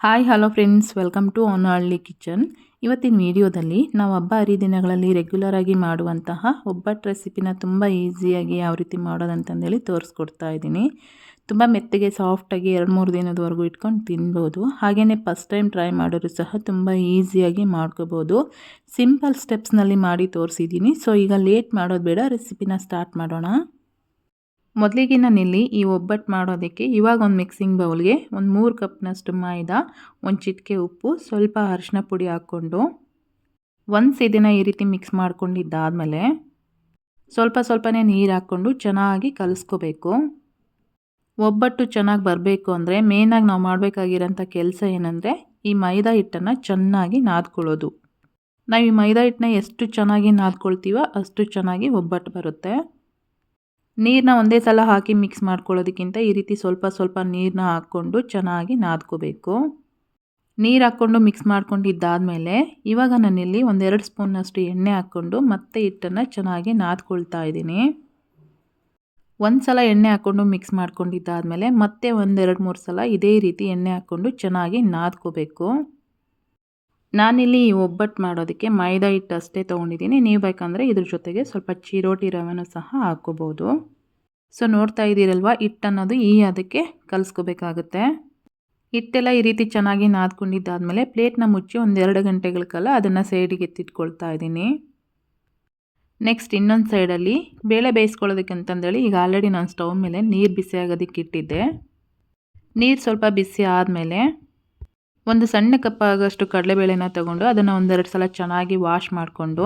Hi hello friends, welcome to Honnahalli kitchen. ಇವತ್ತಿನ ವಿಡಿಯೋದಲ್ಲಿ ನಾವು ಹಬ್ಬ ಹರಿದಿನಗಳಲ್ಲಿ ರೆಗ್ಯುಲರ್ ಆಗಿ ಮಾಡುವಂತಹ ಒಬ್ಬಟ್ಟು ರೆಸಿಪಿನ ತುಂಬ ಈಸಿಯಾಗಿ ಯಾವ ರೀತಿ ಮಾಡೋದಂತಂದೇಳಿ ತೋರಿಸ್ಕೊಡ್ತಾ ಇದ್ದೀನಿ. ತುಂಬ ಮೆತ್ತಗೆ ಸಾಫ್ಟಾಗಿ 2-3 ದಿನದವರೆಗೂ ಇಟ್ಕೊಂಡು ತಿನ್ಬೋದು. ಹಾಗೆಯೇ ಫಸ್ಟ್ ಟೈಮ್ ಟ್ರೈ ಮಾಡೋರು ಸಹ ತುಂಬ ಈಸಿಯಾಗಿ ಮಾಡ್ಕೋಬೋದು. ಸಿಂಪಲ್ ಸ್ಟೆಪ್ಸ್ನಲ್ಲಿ ಮಾಡಿ ತೋರಿಸಿದ್ದೀನಿ. ಸೊ ಈಗ ಲೇಟ್ ಮಾಡೋದು ಬೇಡ, ರೆಸಿಪಿನ ಸ್ಟಾರ್ಟ್ ಮಾಡೋಣ. ಮೊದಲಿಗೆ ನಾನಿಲ್ಲಿ ಈ ಒಬ್ಬಟ್ಟು ಮಾಡೋದಕ್ಕೆ ಇವಾಗ ಒಂದು ಮಿಕ್ಸಿಂಗ್ ಬೌಲ್ಗೆ ಒಂದು 3 ಕಪ್ನಷ್ಟು ಮೈದಾ, ಒಂದು ಚಿಟಿಕೆ ಉಪ್ಪು, ಸ್ವಲ್ಪ ಅರಿಶಿನ ಪುಡಿ ಹಾಕ್ಕೊಂಡು ಇದನ್ನು ಈ ರೀತಿ ಮಿಕ್ಸ್ ಮಾಡ್ಕೊಂಡಿದ್ದಾದಮೇಲೆ ಸ್ವಲ್ಪನೇ ನೀರು ಹಾಕ್ಕೊಂಡು ಚೆನ್ನಾಗಿ ಕಲಿಸ್ಕೋಬೇಕು. ಒಬ್ಬಟ್ಟು ಚೆನ್ನಾಗಿ ಬರಬೇಕು ಅಂದರೆ ಮೇಯ್ನಾಗಿ ನಾವು ಮಾಡಬೇಕಾಗಿರೋಂಥ ಕೆಲಸ ಏನಂದರೆ ಈ ಮೈದಾ ಹಿಟ್ಟನ್ನು ಚೆನ್ನಾಗಿ ನಾದ್ಕೊಳ್ಳೋದು. ನಾವು ಈ ಮೈದಾ ಹಿಟ್ಟನ್ನ ಎಷ್ಟು ಚೆನ್ನಾಗಿ ನಾದ್ಕೊಳ್ತೀವೋ ಅಷ್ಟು ಚೆನ್ನಾಗಿ ಒಬ್ಬಟ್ಟು ಬರುತ್ತೆ. ನೀರನ್ನ ಒಂದೇ ಸಲ ಹಾಕಿ ಮಿಕ್ಸ್ ಮಾಡ್ಕೊಳ್ಳೋದಕ್ಕಿಂತ ಈ ರೀತಿ ಸ್ವಲ್ಪ ನೀರನ್ನ ಹಾಕ್ಕೊಂಡು ಚೆನ್ನಾಗಿ ನಾದ್ಕೋಬೇಕು. ನೀರು ಹಾಕ್ಕೊಂಡು ಮಿಕ್ಸ್ ಮಾಡ್ಕೊಂಡಿದ್ದಾದಮೇಲೆ ಇವಾಗ ನಾನಿಲ್ಲಿ 1-2 ಸ್ಪೂನ್ನಷ್ಟು ಎಣ್ಣೆ ಹಾಕ್ಕೊಂಡು ಮತ್ತೆ ಹಿಟ್ಟನ್ನು ಚೆನ್ನಾಗಿ ನಾದ್ಕೊಳ್ತಾ ಇದ್ದೀನಿ. ಒಂದು ಸಲ ಎಣ್ಣೆ ಹಾಕ್ಕೊಂಡು ಮಿಕ್ಸ್ ಮಾಡ್ಕೊಂಡಿದ್ದಾದಮೇಲೆ ಮತ್ತೆ 1-2-3 ಸಲ ಇದೇ ರೀತಿ ಎಣ್ಣೆ ಹಾಕ್ಕೊಂಡು ಚೆನ್ನಾಗಿ ನಾದ್ಕೋಬೇಕು. ನಾನಿಲ್ಲಿ ಈ ಒಬ್ಬಟ್ಟು ಮಾಡೋದಕ್ಕೆ ಮೈದಾ ಹಿಟ್ಟು ಅಷ್ಟೇ ತೊಗೊಂಡಿದ್ದೀನಿ. ನೀವು ಬೇಕಂದರೆ ಇದ್ರ ಜೊತೆಗೆ ಸ್ವಲ್ಪ ಚಿರೋಟಿ ರವೆನೂ ಸಹ ಹಾಕ್ಕೋಬೋದು. ಸೊ ನೋಡ್ತಾ ಇದ್ದೀರಲ್ವ, ಹಿಟ್ಟನ್ನೋದು ಅದಕ್ಕೆ ಕಲಿಸ್ಕೋಬೇಕಾಗುತ್ತೆ. ಹಿಟ್ಟೆಲ್ಲ ಈ ರೀತಿ ಚೆನ್ನಾಗಿ ನಾದ್ಕೊಂಡಿದ್ದಾದಮೇಲೆ ಪ್ಲೇಟ್ನ ಮುಚ್ಚಿ 1-2 ಗಂಟೆಗಳ ಕಾಲ ಅದನ್ನು ಸೈಡಿಗೆ ಎತ್ತಿಟ್ಕೊಳ್ತಾ ಇದ್ದೀನಿ. ನೆಕ್ಸ್ಟ್ ಇನ್ನೊಂದು ಸೈಡಲ್ಲಿ ಬೇಳೆ ಬೇಯಿಸ್ಕೊಳ್ಳೋದಕ್ಕೆ ಅಂತಂದೇಳಿ ಈಗ ಆಲ್ರೆಡಿ ನಾನು ಸ್ಟವ್ ಮೇಲೆ ನೀರು ಬಿಸಿ ಆಗೋದಕ್ಕೆ ಇಟ್ಟಿದ್ದೆ. ನೀರು ಸ್ವಲ್ಪ ಬಿಸಿ ಆದಮೇಲೆ ಒಂದು ಸಣ್ಣ ಕಪ್ ಆಗೋಷ್ಟು ಕಡಲೆಬೇಳೆನ ತೊಗೊಂಡು ಅದನ್ನು 1-2 ಸಲ ಚೆನ್ನಾಗಿ ವಾಶ್ ಮಾಡಿಕೊಂಡು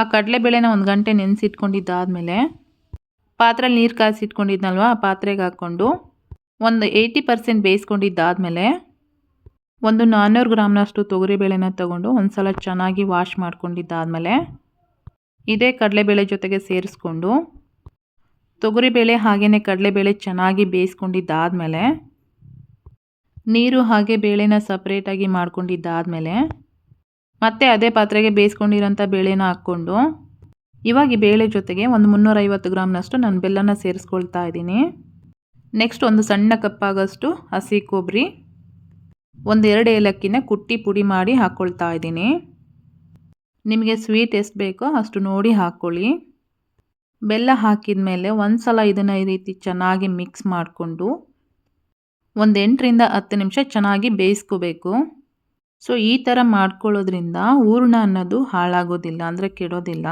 ಆ ಕಡಲೆಬೇಳೆನ 1 ಗಂಟೆ ನೆನೆಸಿಟ್ಕೊಂಡಿದ್ದಾದಮೇಲೆ ಪಾತ್ರೆಯಲ್ಲಿ ನೀರು ಕಾಯಿಸಿಟ್ಕೊಂಡಿದ್ನಲ್ವ ಆ ಪಾತ್ರೆಗೆ ಹಾಕ್ಕೊಂಡು ಒಂದು 80% ಬೇಯಿಸ್ಕೊಂಡಿದ್ದಾದಮೇಲೆ ಒಂದು 400 ಗ್ರಾಮ್ನಷ್ಟು ತೊಗರಿಬೇಳೆನ ತೊಗೊಂಡು ಒಂದು ಸಲ ಚೆನ್ನಾಗಿ ವಾಶ್ ಮಾಡ್ಕೊಂಡಿದ್ದಾದಮೇಲೆ ಇದೇ ಕಡಲೆಬೇಳೆ ಜೊತೆಗೆ ಸೇರಿಸ್ಕೊಂಡು ತೊಗರಿಬೇಳೆ ಹಾಗೆಯೇ ಕಡಲೆಬೇಳೆ ಚೆನ್ನಾಗಿ ಬೇಯಿಸ್ಕೊಂಡಿದ್ದಾದಮೇಲೆ ನೀರು ಹಾಗೆ ಬೇಳೆನ ಸಪ್ರೇಟಾಗಿ ಮಾಡ್ಕೊಂಡಿದ್ದಾದಮೇಲೆ ಮತ್ತೆ ಅದೇ ಪಾತ್ರೆಗೆ ಬೇಯಿಸ್ಕೊಂಡಿರೋಂಥ ಬೇಳೆನ ಹಾಕ್ಕೊಂಡು ಇವಾಗ ಈ ಬೇಳೆ ಜೊತೆಗೆ ಒಂದು 350 ಗ್ರಾಮ್ನಷ್ಟು ನಾನು ಬೆಲ್ಲನ ಸೇರಿಸ್ಕೊಳ್ತಾ ಇದ್ದೀನಿ. ನೆಕ್ಸ್ಟ್ ಒಂದು ಸಣ್ಣ ಕಪ್ಪಾಗಷ್ಟು ಹಸಿ ಕೊಬ್ಬರಿ, 1-2 ಏಲಕ್ಕಿನ ಕುಟ್ಟಿ ಪುಡಿ ಮಾಡಿ ಹಾಕ್ಕೊಳ್ತಾ ಇದ್ದೀನಿ. ನಿಮಗೆ ಸ್ವೀಟ್ ಎಷ್ಟು ಬೇಕೋ ಅಷ್ಟು ನೋಡಿ ಹಾಕ್ಕೊಳ್ಳಿ. ಬೆಲ್ಲ ಹಾಕಿದ ಮೇಲೆ ಒಂದು ಸಲ ಇದನ್ನು ಈ ರೀತಿ ಚೆನ್ನಾಗಿ ಮಿಕ್ಸ್ ಮಾಡಿಕೊಂಡು ಒಂದು 8-10 ನಿಮಿಷ ಚೆನ್ನಾಗಿ ಬೇಯಿಸ್ಕೋಬೇಕು. ಸೊ ಈ ಥರ ಮಾಡ್ಕೊಳ್ಳೋದ್ರಿಂದ ಹೂರಣ ಅನ್ನೋದು ಹಾಳಾಗೋದಿಲ್ಲ, ಅಂದರೆ ಕೆಡೋದಿಲ್ಲ.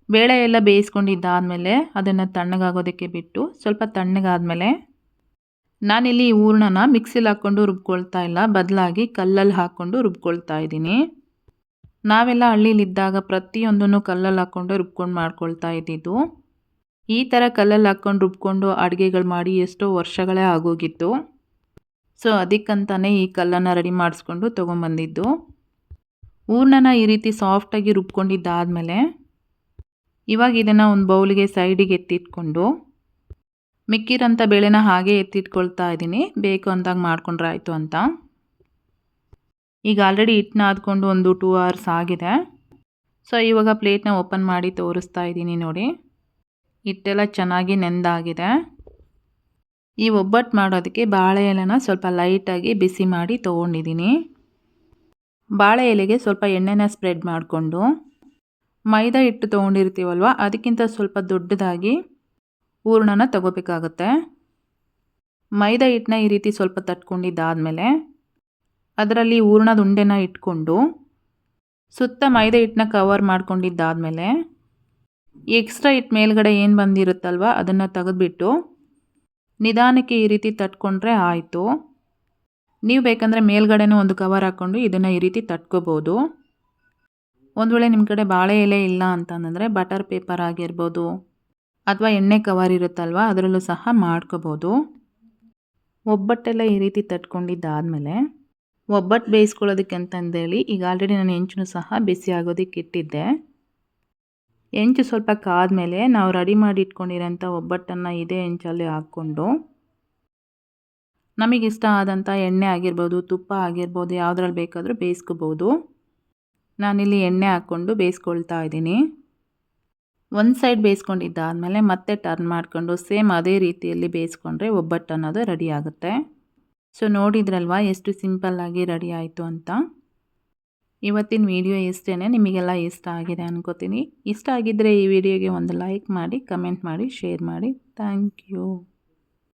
ಬೇಳೆ ಎಲ್ಲ ಬೇಯಿಸ್ಕೊಂಡಿದ್ದಾದಮೇಲೆ ಅದನ್ನು ತಣ್ಣಗಾಗೋದಕ್ಕೆ ಬಿಟ್ಟು ಸ್ವಲ್ಪ ತಣ್ಣಗಾದಮೇಲೆ ನಾನಿಲ್ಲಿ ಈ ಹೂರಣನ ಮಿಕ್ಸಿಲಿ ಹಾಕ್ಕೊಂಡು ರುಬ್ಕೊಳ್ತಾ ಇಲ್ಲ, ಬದಲಾಗಿ ಕಲ್ಲಲ್ಲಿ ಹಾಕ್ಕೊಂಡು ರುಬ್ಕೊಳ್ತಾ ಇದ್ದೀನಿ. ನಾವೆಲ್ಲ ಹಳ್ಳಿಲಿದ್ದಾಗ ಪ್ರತಿಯೊಂದನ್ನು ಕಲ್ಲಲ್ಲಿ ಹಾಕ್ಕೊಂಡು ರುಬ್ಕೊಂಡು ಮಾಡ್ಕೊಳ್ತಾ ಇದ್ದಿದ್ದು. ಈ ಥರ ಕಲ್ಲಲ್ಲಿ ಹಾಕ್ಕೊಂಡು ರುಬ್ಕೊಂಡು ಅಡುಗೆಗಳು ಮಾಡಿ ಎಷ್ಟೋ ವರ್ಷಗಳೇ ಆಗೋಗಿತ್ತು. ಸೊ ಅದಕ್ಕಂತಾನೆ ಈ ಕಲ್ಲನ್ನು ರೆಡಿ ಮಾಡಿಸ್ಕೊಂಡು ತೊಗೊಂಬಂದಿದ್ದು. ಹೂರಣನ ಈ ರೀತಿ ಸಾಫ್ಟಾಗಿ ರುಬ್ಕೊಂಡಿದ್ದಾದಮೇಲೆ ಇವಾಗ ಇದನ್ನು ಒಂದು ಬೌಲಿಗೆ ಸೈಡಿಗೆ ಎತ್ತಿಟ್ಕೊಂಡು ಮಿಕ್ಕಿರೋಂಥ ಬೇಳೆನ ಹಾಗೆ ಎತ್ತಿಟ್ಕೊಳ್ತಾ ಇದ್ದೀನಿ, ಬೇಕು ಅಂದಾಗ ಮಾಡ್ಕೊಂಡ್ರೆ ಆಯಿತು ಅಂತ. ಈಗ ಆಲ್ರೆಡಿ ಹಿಟ್ಟು ನಾದ್ಕೊಂಡು ಒಂದು 2 hours ಆಗಿದೆ. ಸೊ ಇವಾಗ ಪ್ಲೇಟ್ನ ಓಪನ್ ಮಾಡಿ ತೋರಿಸ್ತಾ ಇದ್ದೀನಿ ನೋಡಿ, ಹಿಟ್ಟೆಲ್ಲ ಚೆನ್ನಾಗಿ ನೆಂದಾಗಿದೆ. ಈ ಒಬ್ಬಟ್ಟು ಮಾಡೋದಕ್ಕೆ ಬಾಳೆ ಎಲೆನ ಸ್ವಲ್ಪ ಲೈಟಾಗಿ ಬಿಸಿ ಮಾಡಿ ತೊಗೊಂಡಿದ್ದೀನಿ. ಬಾಳೆ ಎಲೆಗೆ ಸ್ವಲ್ಪ ಎಣ್ಣೆನ ಸ್ಪ್ರೆಡ್ ಮಾಡಿಕೊಂಡು ಮೈದಾ ಹಿಟ್ಟು ತೊಗೊಂಡಿರ್ತೀವಲ್ವ ಅದಕ್ಕಿಂತ ಸ್ವಲ್ಪ ದೊಡ್ಡದಾಗಿ ಹೂರಣನ ತಗೋಬೇಕಾಗುತ್ತೆ. ಮೈದಾ ಹಿಟ್ಟನ್ನ ಈ ರೀತಿ ಸ್ವಲ್ಪ ತಟ್ಕೊಂಡಿದ್ದಾದಮೇಲೆ ಅದರಲ್ಲಿ ಹೂರಣದ ಉಂಡೆನ ಇಟ್ಕೊಂಡು ಸುತ್ತ ಮೈದಾ ಹಿಟ್ಟನ್ನ ಕವರ್ ಮಾಡ್ಕೊಂಡಿದ್ದಾದಮೇಲೆ ಎಕ್ಸ್ಟ್ರಾ ಹಿಟ್ಟು ಮೇಲ್ಗಡೆ ಏನು ಬಂದಿರುತ್ತಲ್ವ ಅದನ್ನು ತೆಗೆದುಬಿಟ್ಟು ನಿಧಾನಕ್ಕೆ ಈ ರೀತಿ ತಟ್ಕೊಂಡ್ರೆ ಆಯಿತು. ನೀವು ಬೇಕಂದರೆ ಮೇಲ್ಗಡೆನೂ ಒಂದು ಕವರ್ ಹಾಕ್ಕೊಂಡು ಇದನ್ನು ಈ ರೀತಿ ತಟ್ಕೋಬೋದು. ಒಂದು ವೇಳೆ ನಿಮ್ಮ ಕಡೆ ಬಾಳೆ ಎಲೆ ಇಲ್ಲ ಅಂತಂದರೆ ಬಟರ್ ಪೇಪರ್ ಆಗಿರ್ಬೋದು ಅಥವಾ ಎಣ್ಣೆ ಕವರ್ ಇರುತ್ತಲ್ವ ಅದರಲ್ಲೂ ಸಹ ಮಾಡ್ಕೋಬೋದು. ಒಬ್ಬಟ್ಟೆಲ್ಲ ಈ ರೀತಿ ತಟ್ಕೊಂಡಿದ್ದಾದಮೇಲೆ ಒಬ್ಬಟ್ಟು ಬೇಯಿಸ್ಕೊಳ್ಳೋದಕ್ಕೆ ಅಂತಂದೇಳಿ ಈಗ ಆಲ್ರೆಡಿ ನಾನು ಹೆಂಚನ್ನು ಸಹ ಬಿಸಿ ಆಗೋದಕ್ಕೆ ಇಟ್ಟಿದ್ದೆ. ಹೆಂಚು ಸ್ವಲ್ಪ ಕಾದ್ಮೇಲೆ ನಾವು ರೆಡಿ ಮಾಡಿ ಇಟ್ಕೊಂಡಿರೋಂಥ ಒಬ್ಬಟ್ಟನ್ನು ಇದೇ ಹೆಂಚಲ್ಲಿ ಹಾಕ್ಕೊಂಡು ನಮಗಿಷ್ಟ ಆದಂಥ ಎಣ್ಣೆ ಆಗಿರ್ಬೋದು, ತುಪ್ಪ ಆಗಿರ್ಬೋದು, ಯಾವುದ್ರಲ್ಲಿ ಬೇಕಾದರೂ ಬೇಯಿಸ್ಕೋಬೋದು. ನಾನಿಲ್ಲಿ ಎಣ್ಣೆ ಹಾಕ್ಕೊಂಡು ಬೇಯಿಸ್ಕೊಳ್ತಾ ಇದ್ದೀನಿ. ಒಂದು ಸೈಡ್ ಬೇಯಿಸ್ಕೊಂಡಿದ್ದಾದಮೇಲೆ ಮತ್ತೆ ಟರ್ನ್ ಮಾಡಿಕೊಂಡು ಸೇಮ್ ಅದೇ ರೀತಿಯಲ್ಲಿ ಬೇಯಿಸ್ಕೊಂಡ್ರೆ ಒಬ್ಬಟ್ಟು ಅನ್ನೋದು ರೆಡಿ ಆಗುತ್ತೆ. ಸೊ ನೋಡಿದ್ರಲ್ವಾ ಎಷ್ಟು ಸಿಂಪಲ್ಲಾಗಿ ರೆಡಿ ಆಯಿತು ಅಂತ. ಇವತ್ತಿನ ವಿಡಿಯೋ ಇಷ್ಟೇ, ನಿಮಗೆಲ್ಲ ಇಷ್ಟ ಆಗಿದೆ ಅನ್ಕೋತೀನಿ. ಇಷ್ಟ ಆಗಿದ್ದರೆ ಈ ವಿಡಿಯೋಗೆ ಒಂದು ಲೈಕ್ ಮಾಡಿ, ಕಮೆಂಟ್ ಮಾಡಿ, ಶೇರ್ ಮಾಡಿ. Thank you.